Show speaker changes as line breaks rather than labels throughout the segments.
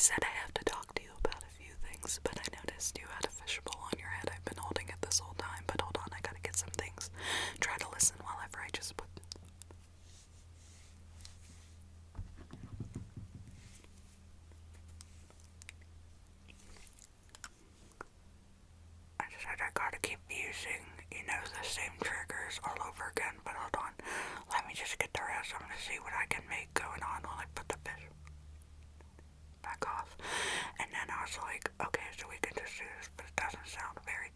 said I have to talk to you about a few things, but I noticed you had a fishbowl on your head. I've been holding it this whole time, but hold on, I gotta get some things. Try to listen while I just put... I said I gotta keep using, the same triggers all over again, but hold on. Let me just get the rest. I'm gonna see what I can make going on while I put the fish back off. And then I was like, okay, so we can just do this, but it doesn't sound very...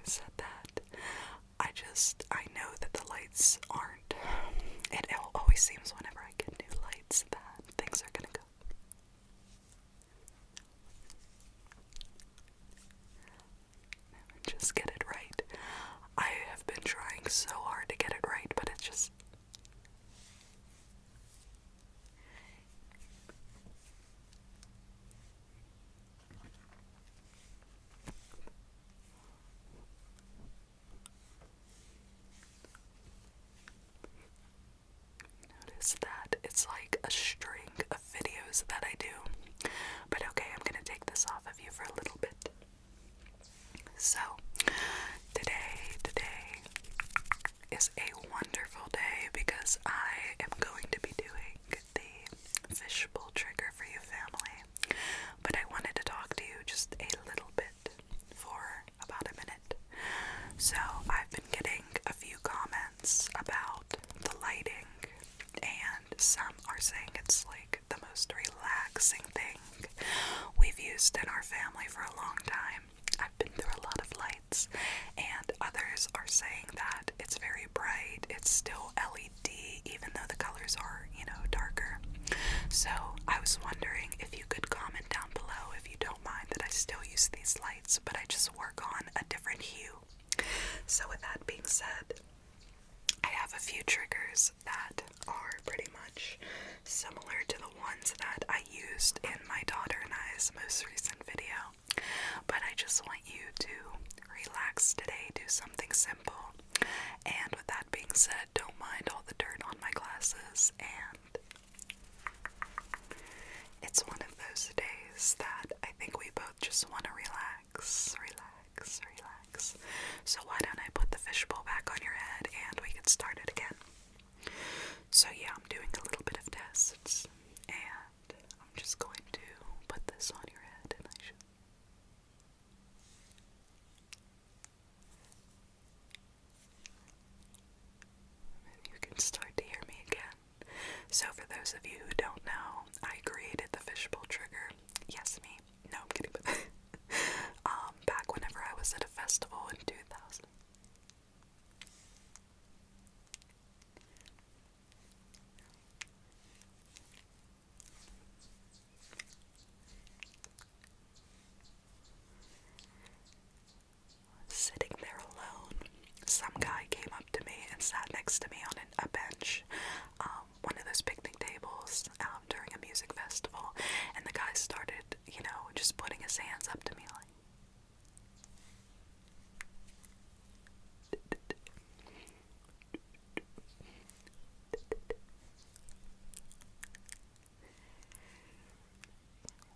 said that. I know that the lights aren't, it always seems whenever I get new lights that things are gonna go. Just get it right. I have been trying so hard to get it right, but it's just... Notice that it's like a string of videos that I do. But okay, I'm gonna take this off of you for a little bit. So, today is a wonderful day because I am going to be doing the fishbowl trigger for you family. But I wanted to talk to you just a little bit for about a minute. So, I've been getting a few comments about the lighting, and some are saying it's like the most relaxing thing we've used in our family for a long time. I've been through a lot of lights, and others are saying that it's very bright, it's still LED, even though the colors are, darker. So I was wondering if you could comment down below if you don't mind that I still use these lights, but I just work on a different hue. So with that being said, I have a few triggers that are pretty much similar to the ones that I used in my daughter and I's most recent video. But I just want you to relax today, do something simple. And with that being said, don't mind all the dirt on my glasses, and it's one of those days that I think we both just want to relax. So why don't I put the fishbowl back on your head and we can start it again. So yeah, I'm doing a little bit of tests, and I'm just going to put this on your head, and you can start to hear me again. So for those of you who don't know, I created the fishbowl trigger. Yes, me. No, I'm kidding, but back whenever I was at a festival in 2000. Sitting there alone, some guy came up to me and sat next to me on a bench, one of those picnic tables, during a music festival, and the guy started, just putting his hands up to me like...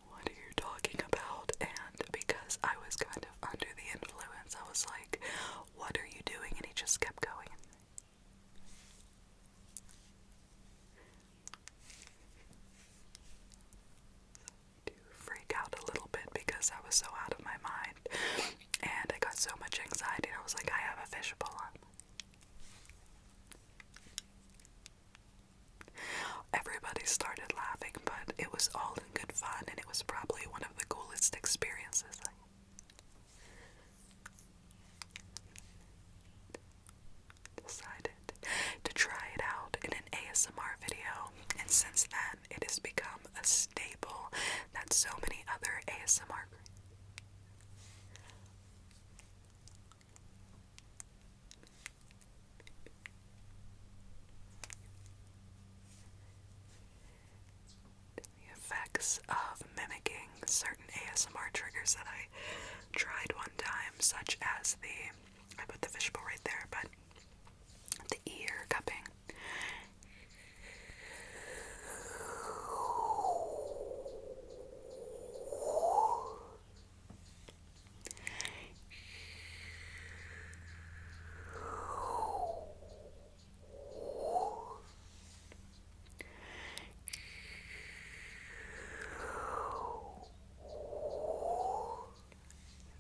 What are you talking about? And because I was kind of under the influence, I was like, what are you doing? And he just kept going. To freak out a little bit because I was so out of my mind, and I got so much anxiety, I was like, I have a fishbowl on. Everybody started laughing, but it was all in good fun, and it was probably one of the coolest experiences. I decided to try it out in an ASMR video, and since then it has become a staple that so many other ASMR ASMR triggers that I tried one time, such as I put the fishbowl right there, but the ear cupping.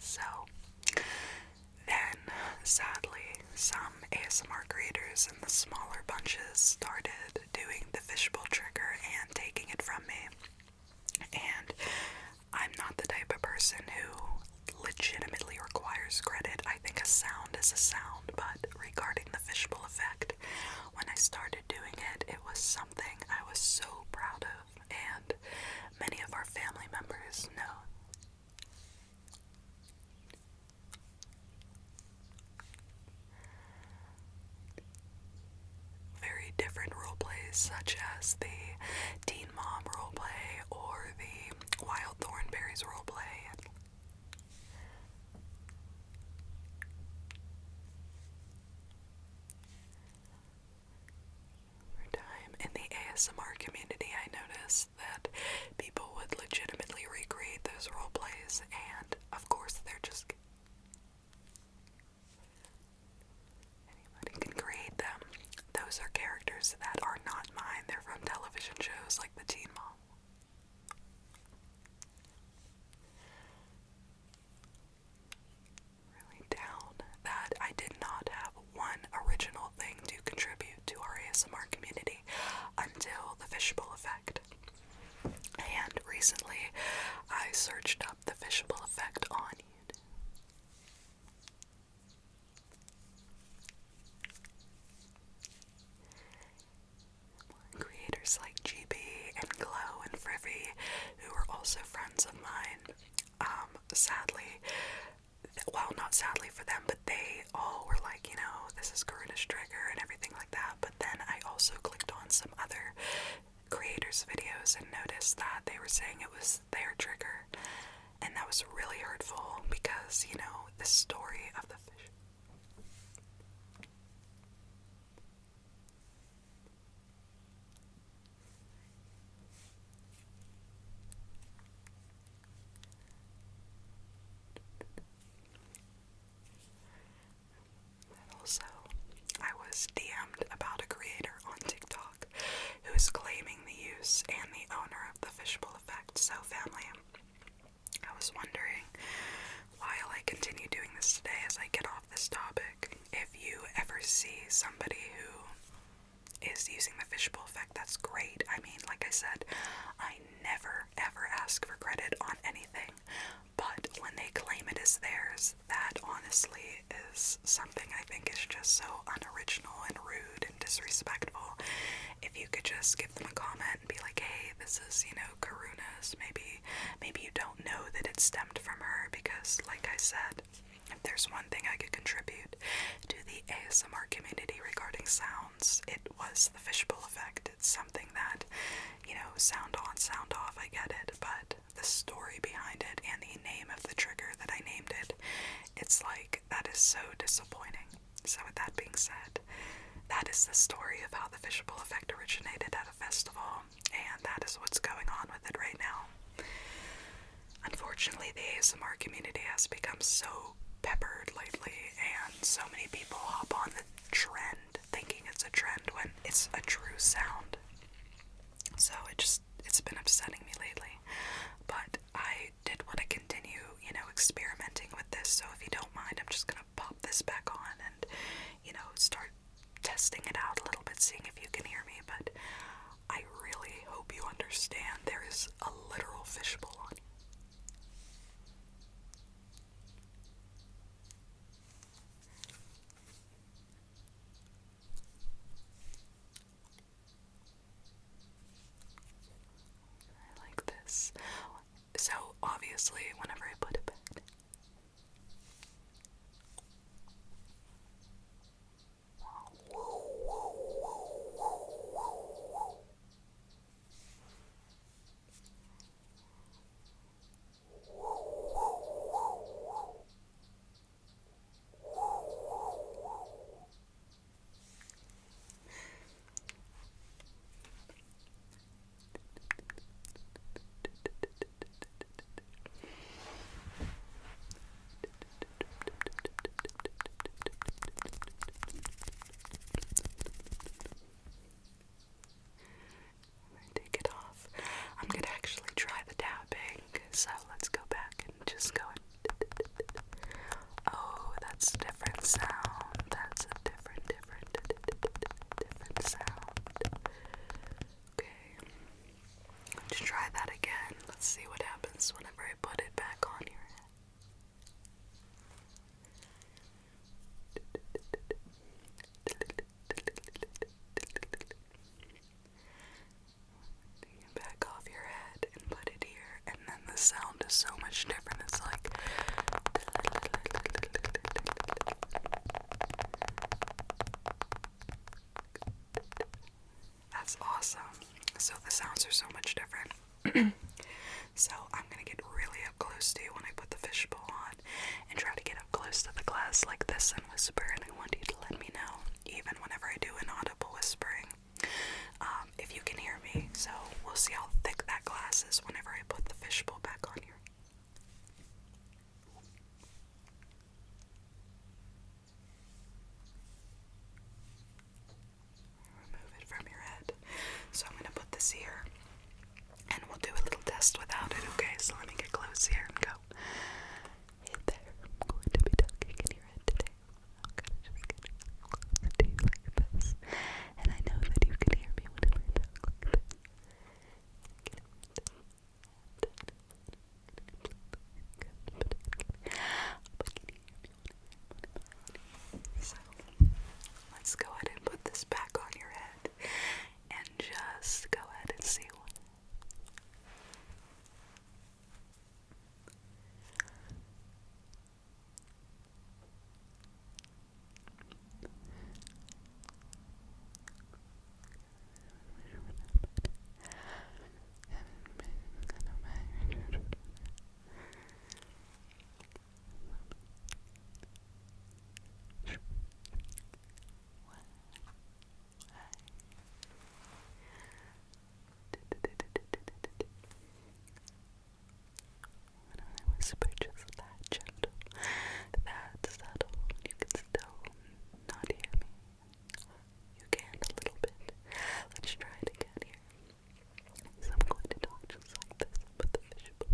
So, then, sadly, some ASMR creators in the smaller bunches started doing the fishbowl trigger and taking it from me. And I'm not the type of person who legitimately requires credit. I think a sound is a sound, but regarding the fishbowl effect, when I started doing it, it was something I was so proud of, and many of our family members know. Very different role plays, such as the Teen Mom roleplay or the Wild Thornberries roleplay. Over time in the ASMR community, I noticed that people would legitimately recreate those roleplays, and of course, they're just anybody can create them. Those are characters that are not mine. They're from television shows like the Teen Mom. Really down that I did not have one original thing to contribute to our ASMR community until the fishbowl effect. And recently, I searched up the fishbowl effect on YouTube. Creators like GB and Glow and Frivy, who are also friends of mine, sadly, well, not sadly for them, but they all were like, this is Karuna's trigger and everything like that. But then I also clicked on some other creators' videos and noticed that they were saying it was their trigger, and that was really hurtful because, the story of the fish. Also, I was DM'd about a creator on TikTok who is claiming the use and the owner of the fishbowl effect. So, family, I was wondering, while I continue doing this today as I get off this topic, if you ever see somebody who is using the fishbowl effect, that's great. I mean, like I said, I never ever ask for credit on anything, but when they claim it is theirs, that honestly is something I think is just so unoriginal and rude and disrespectful. If you could just give them a comment and be like, hey, this is, Karuna's, maybe you don't know that it stemmed from her, because like I said, if there's one thing I could contribute to the ASMR community regarding sounds, it was the fishbowl effect. It's something that, sound on, sound off, I get it, but the story behind it and the name of the trigger that I named it, it's like, that is so disappointing. So with that being said, that is the story of how the fishbowl effect originated at a festival, and that is what's going on with it right now. Unfortunately, the ASMR community has become so peppered lately, and so many people hop on the trend thinking it's a trend when it's a true sound. So it's been upsetting me lately. But I did want to continue, experimenting with this, so if you don't mind, I'm just gonna pop this back on and, start testing it out a little bit, seeing if you can hear me. But I really hope you understand there is a literal fishbowl on you. I like this. So obviously, whenever I put it back, is so much different. It's like that's awesome. So the sounds are so much different. So I'm gonna get really up close to you when I put the fishbowl on and try to get up close to the glass like this and whisper, and I want you to let me know, even whenever I do inaudible whispering, if you can hear me. So we'll see how thick that glass is whenever I put the fishbowl back on here. Remove it from your head. So I'm gonna put this here, and we'll do a little test without it, okay? So let me get close here and go. Hey there, I'm going to be talking in your head today. I'm gonna just get close to you like this. And I know that you can hear me whenever I talk like this. So, let's go ahead and put this back on your head and just go ahead and see what. When I whisper just that gentle, that subtle, you can still not hear me. You can a little bit. Let's try it again here. So I'm going to talk just like this, but the fishbowl.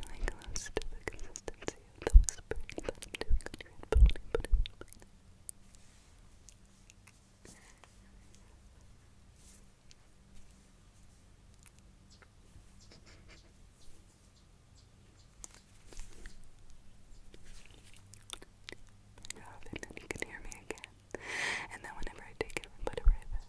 Really close to the consistency of the whispering that I'm doing on your headphone, but a little bit. And then you can hear me again. And then whenever I take it and put it right back.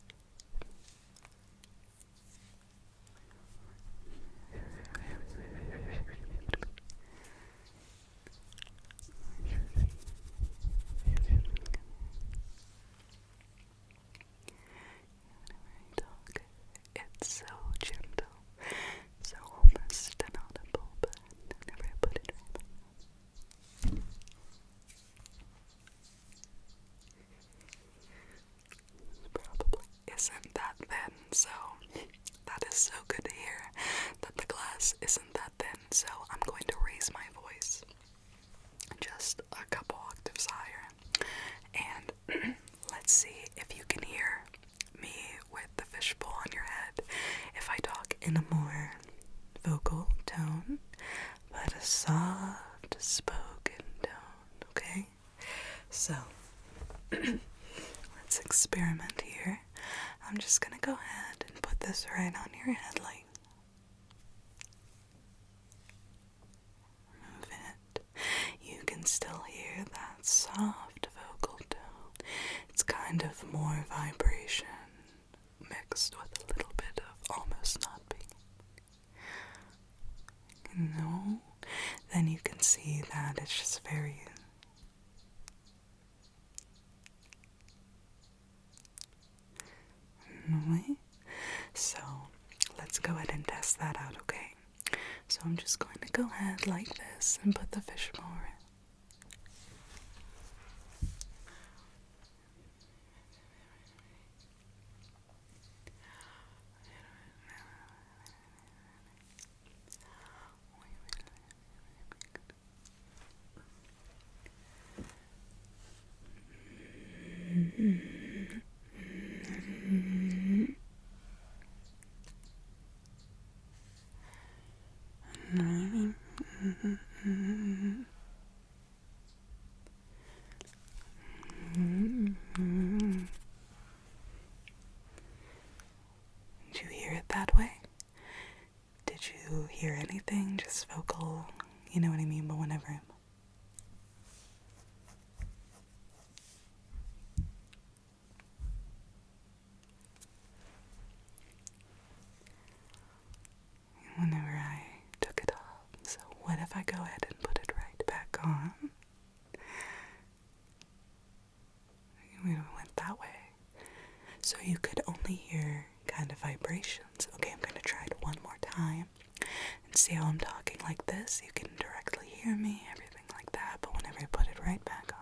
Talk, it's so gentle, so almost inaudible, but whenever I put it right back. Probably isn't that thin, so that is so good to hear that the glass isn't that thin. So I'm going to raise my voice just a couple octaves higher, and let's see if you can hear me with the fishbowl on your head. If I talk in a more vocal tone, but a soft spoken tone, okay? So let's experiment here. I'm just gonna go ahead and put this right on your head, like move it. You can still hear that soft vocal tone. It's kind of more vibration mixed with a little bit of almost not being. No, then you can see that it's just very. Anyway, so let's go ahead and test that out, okay? So I'm just going to go ahead like this and put the fishbowl in. or anything, just vocal, you know what I mean, but whenever I took it off. So what if I go ahead and put it right back on? We went that way. So you could only hear kind of vibrations. Okay, I'm going to try it one more time and see how I'm talking like this. You can directly hear me, everything like that, but whenever I put it right back on.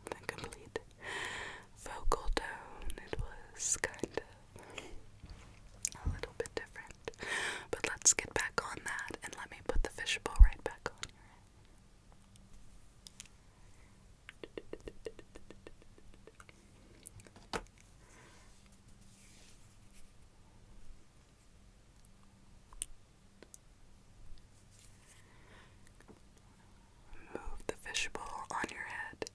The complete vocal tone, it was kind of a little bit different. But let's get back on that and let me put the fishbowl right back on your head. Move the fishbowl on your head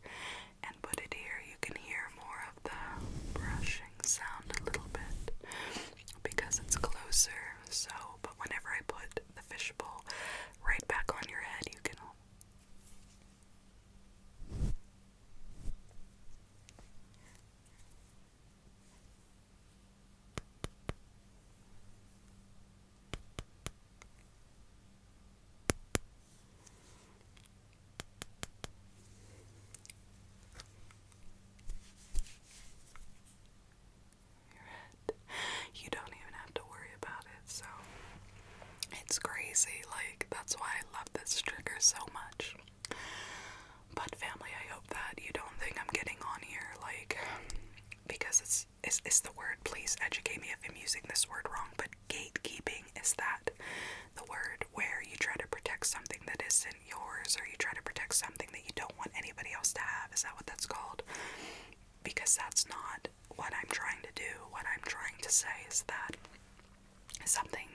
and put it here. You can hear more of the brushing sound a little bit because it's closer. So, but whenever I put the fishbowl right back on your head, you can you don't even have to worry about it. So it's crazy. Like, that's why I love this trigger so much. But family, I hope that you don't think I'm getting on here like, because it's the word, please educate me if I'm using this word wrong, but gatekeeping, is that the word where you try to protect something that isn't yours, or you try to protect something that you don't want anybody else to have? Is that what that's called? Because that's not what I'm trying to do. What I'm trying to say is that something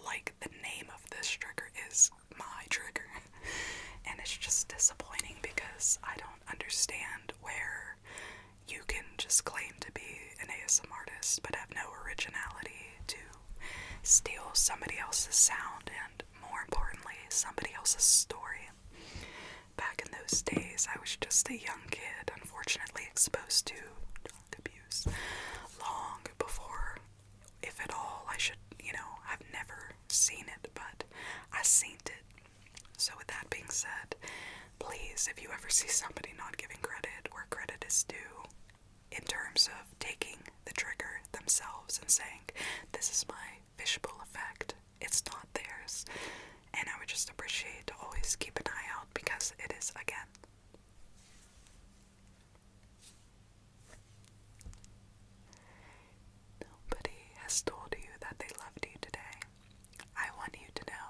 like the name of this trigger is my trigger. And it's just disappointing because I don't understand where you can just claim to be an ASMR artist but have no originality to steal somebody else's sound and, more importantly, somebody else's story. Back in those days, I was just a young kid, unfortunately exposed to drug abuse long before, if at all, I should, I've never seen it, but I seen it. So with that being said, please, if you ever see somebody not giving credit where credit is due, in terms of taking the trigger themselves and saying, this is my fishbowl effect, it's not theirs, and I would just appreciate to always keep an eye out, because it is, again, nobody has told you that they loved you today. I want you to know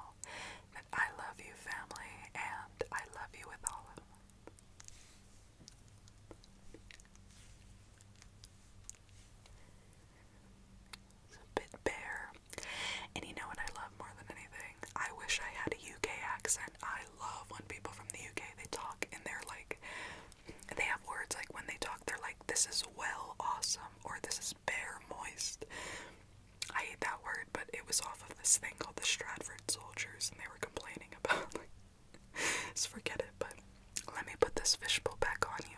that I love you, family, and I love you with all of them. It's a bit bare. And you know what I love more than anything? I wish I had a UK accent. I love when people from the UK, they talk and they're like, they have words like when they talk, they're like, this is well awesome, or this is bare moist. I hate that word, but it was off of this thing called the Stratford Soldiers, and they were complaining about, like, just forget it, but let me put this fishbowl back on you.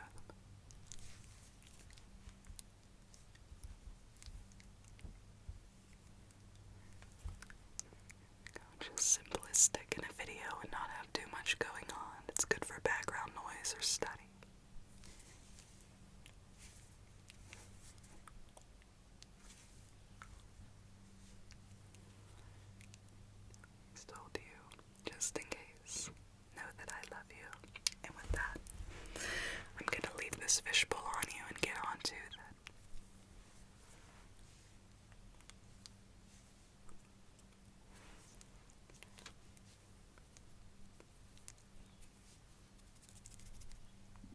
Just simplistic in a video and not have too much going on. It's good for background noise or study.